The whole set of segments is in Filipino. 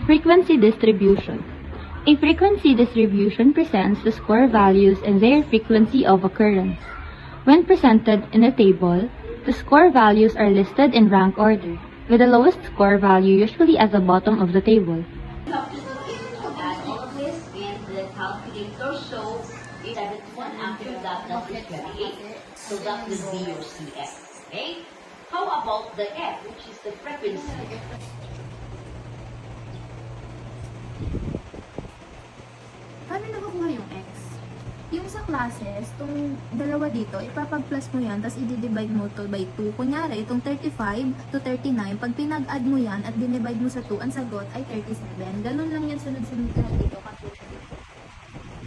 Frequency distribution. A frequency distribution presents the score values and their frequency of occurrence. When presented in a table, the score values are listed in rank order, with the lowest score value usually at the bottom of the table. Add all of this in the calculator, so it's 1 after that is 28, so that will be your CF. Okay? How about the F, which is the frequency? Paano nakukuha yung x? Yung sa classes, itong dalawa dito, ipapag-plus mo yan, tapos i-divide mo to by 2. Kunyari, itong 35 to 39, pag pinag-add mo yan at dinivide mo sa 2, ang sagot ay 37. Ganun lang yan sunod-sunod ka dito. Calculation dito.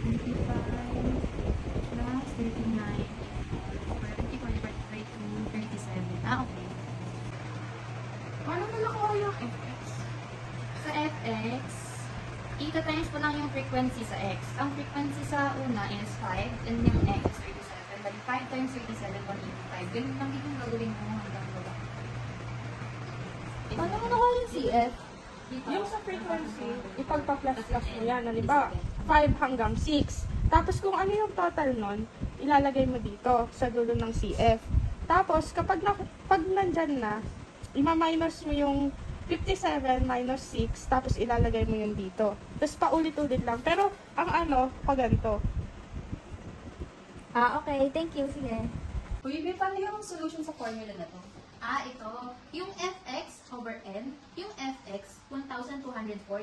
25 plus 39 divided by 2, 37. Okay. Paano na nakuha yung fx? Sa fx, ita-times mo lang yung frequency sa x. Ang frequency sa una is 5, and yung x is 37. Bali, 5 times 37, 185. Ganun lang din yung gagawin mo hanggang baba. Paano mo nakuha yung CF? Yung sa frequency, ipagpa-plus-plus mo yan. Halimbawa, 5 hanggang 6. Tapos kung ano yung total nun, ilalagay mo dito sa dulo ng CF. Tapos, pag nandyan na, ima-minus mo yung 57 minus 6, tapos ilalagay mo yung dito. Tapos paulit-ulit lang. Pero, ang paganto. Okay. Thank you. Sige. Uy, paano yung solution sa formula na to? Ito. Yung fx over n, yung fx, 1,204.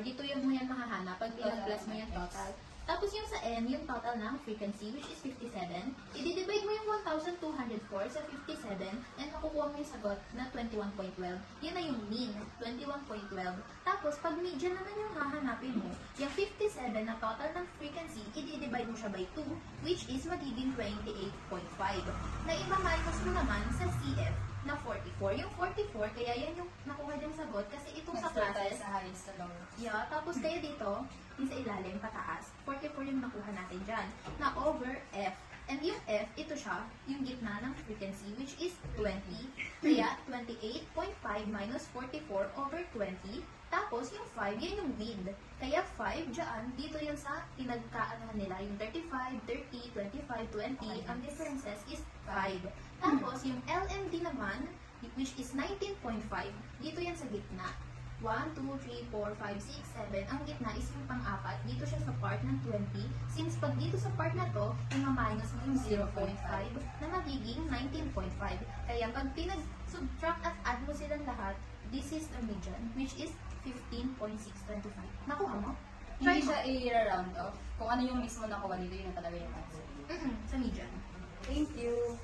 Dito yung mo yan mahahanap pag pinag-plus mo yung total. Tapos yung sa n, yung total ng frequency, which is 57. I-divide mo yung 1,204 sa 57 and makukuha mo yung sagot na 21.12. Yun na yung mean, 21.12. Tapos, pag median naman yung hahanapin mo, yung 57 na total ng frequency, i-divide mo siya by 2, which is magiging 28.5. Na iba-minus mo naman sa CF na 44. Yung 44, kaya yan yung nakuha diyang sagot kasi itong sa classes, sa highest sa lower. yeah, tapos kaya dito, yung sa ilalim, pataas, 44 yung nakuha natin dyan, na over F. And yung F, ito siya, yung gitna ng frequency, which is 20. Kaya, 28.5 minus 44 over 20. Tapos, yung 5, yan yung mid. Kaya, 5 dyan, dito yan sa pinagkaanahan nila, yung 35, 30, 25, 20. Ang differences is 5. Tapos, yung LMD naman, which is 19.5, dito yan sa gitna. 1, 2, 3, 4, 5, 6, 7. Ang gitna is yung pang-apat. Dito siya sa part ng 20. Since pag dito sa part na to, minus mo yung 0.5 na magiging 19.5. Kaya pag pinag-subtract at add mo silang lahat, this is the median, which is 15.625. Nakuha mo? Hindi siya i-round off. Kung ano yung mismo nakuha dito, yun na talaga yung answer. Sa median. Thank you.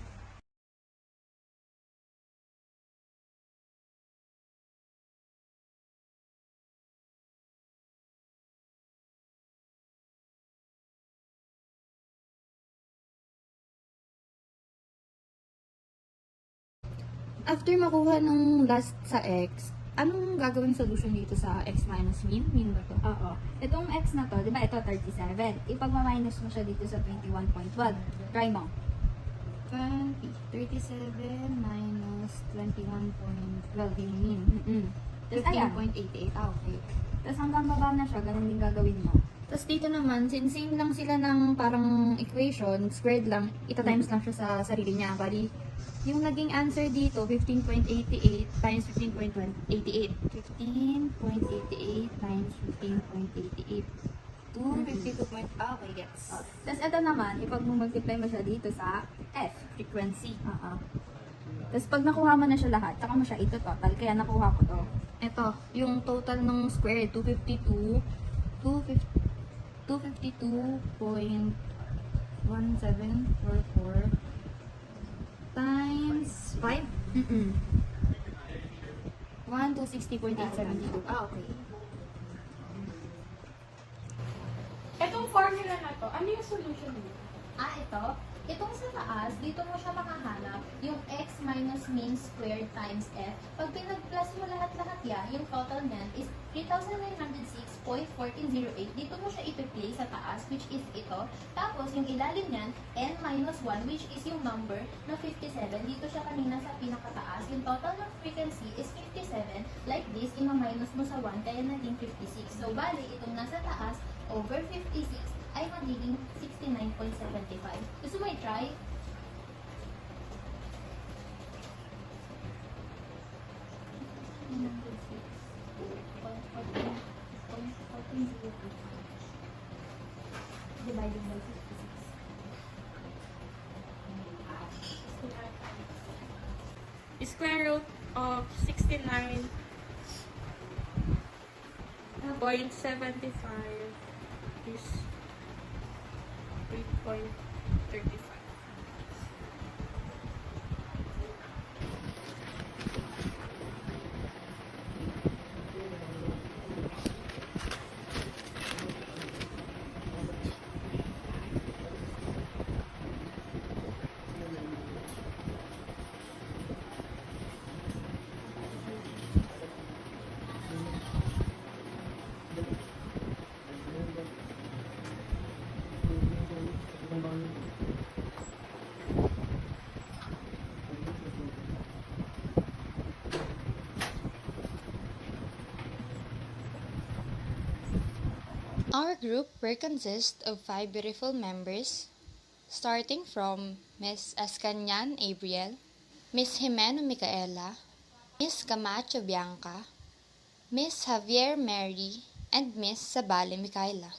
After makuha ng last sa x, anong gagawing solution dito sa x minus mean? Mean ba to? Oo. Itong x na to, di ba ito 37. Ipagma-minus mo siya dito sa 21.12. Try mo. 37 minus 21.12 yung mean. 15.88. Okay. Tapos hanggang baba na siya, ganun din gagawin mo. Tapos dito naman, since same lang sila ng parang equation, squared lang, ita-times lang siya sa sarili niya. Bali, yung naging answer dito, 15.88 times 15.88. 15.88 times 15.88. 252. Okay, gets. Tapos ito naman, ipag-multiply mo siya dito sa F, frequency. Tapos pag nakuha mo na siya lahat, saka mo siya ito total, kaya nakuha ko to. Ito, yung total ng square, 252.1744 times 5? 1 to 60.872. Okay. Etong formula na to, ano yung solution mo? Ito. Itong sa taas, dito mo siya makahanap yung x minus mean squared times f. Pag pinag-plus mo lahat-lahat yan, yung total niyan is 3,906.1408. Dito mo siya i-place sa taas, which is ito. Tapos, yung ilalim niyan, n minus 1, which is yung number na 57. Dito siya kanina sa pinakataas. Yung total ng frequency is 57. Like this, ima-minus mo sa 1, kaya naging 56. So, bali, itong nasa taas, over 56, ay magiging 69.75. Gusto mo i-try? Divided by 56. Square root of 69.75 is 3.35. Our group will consist of 5 beautiful members, starting from Miss Ascanyan Abriel, Miss Jimeno Micaela, Miss Camacho Bianca, Miss Javier Mary, and Miss Sabale Micaela.